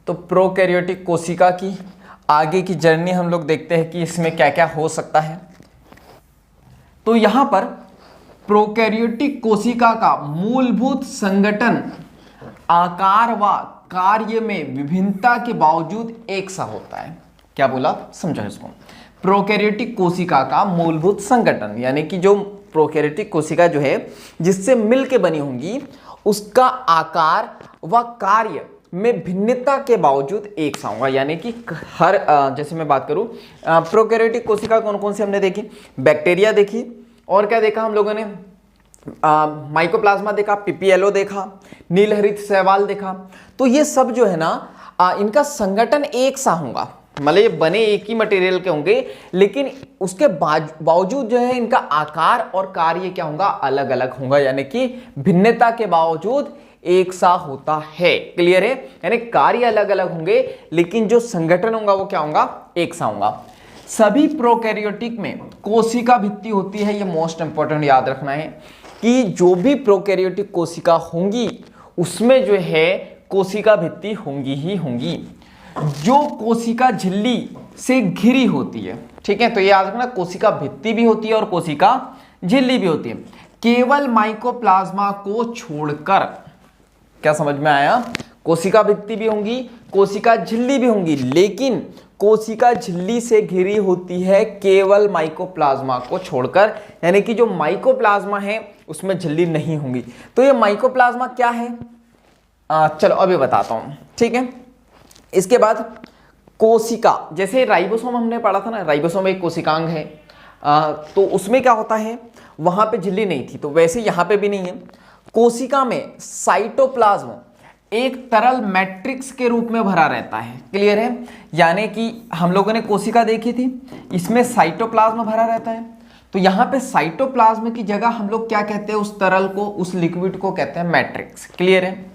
तो प्रोकैरियोटिक कोशिका की आगे की जर्नी हम लोग देखते हैं कि इसमें क्या क्या हो सकता है। तो यहां पर प्रोकैरियोटिक कोशिका का मूलभूत संगठन आकार व कार्य में विभिन्नता के बावजूद एक सा होता है। क्या बोला, समझो इसको। प्रोकैरियोटिक कोशिका का मूलभूत संगठन यानी कि जो प्रोकैरियोटिक कोशिका जो है जिससे मिलके बनी होंगी, उसका आकार व कार्य में भिन्नता के बावजूद एक सा होगा। यानी कि हर जैसे मैं बात करूं प्रोकैरियोटिक कोशिका कौन कौन सी हमने देखी, बैक्टीरिया देखी, और क्या देखा हम लोगों ने, माइकोप्लाज्मा देखा, पीपीएलओ देखा, नीलहरित शैवाल देखा। तो ये सब जो है ना इनका संगठन एक सा होगा, मतलब ये बने एक ही मटेरियल के होंगे, लेकिन उसके बावजूद जो है इनका आकार और कार्य क्या होगा, अलग अलग होगा। यानी कि भिन्नता के बावजूद एक सा होता है। क्लियर है, यानी कार्य अलग अलग होंगे लेकिन जो संगठन होगा वो क्या होगा, एक सा होगा। सभी प्रोकैरियोटिक में कोशिका भित्ति होती है, ये मोस्ट इंपॉर्टेंट याद रखना है कि जो भी प्रोकैरियोटिक कोशिका होंगी उसमें जो है कोशिका भित्ति होंगी ही होंगी, जो कोशिका झिल्ली से घिरी होती है। ठीक है, तो ये याद रखना, कोशिका भित्ति भी होती है और कोशिका झिल्ली भी होती है। केवल माइकोप्लाज्मा को छोड़कर, क्या समझ में आया, कोशिका भित्ति भी होंगी, कोशिका झिल्ली भी होंगी, लेकिन कोशिका झिल्ली से घिरी होती है केवल माइकोप्लाज्मा को छोड़कर। यानी कि जो माइकोप्लाज्मा है उसमें झिल्ली नहीं होंगी। तो ये माइकोप्लाज्मा क्या है, चलो अभी बताता हूं। ठीक है, इसके बाद कोशिका, जैसे राइबोसोम हमने पढ़ा था ना, राइबोसोम एक कोशिकांग है, तो उसमें क्या होता है, वहां पे झिल्ली नहीं थी, तो वैसे यहां पे भी नहीं है। कोशिका में साइटोप्लाज्म एक तरल मैट्रिक्स के रूप में भरा रहता है। क्लियर है, यानी कि हम लोगों ने कोशिका देखी थी, इसमें साइटोप्लाज्म भरा रहता है, तो यहां पे साइटोप्लाज्म की जगह हम लोग क्या कहते हैं, उस तरल को, उस लिक्विड को कहते हैं मैट्रिक्स। क्लियर है।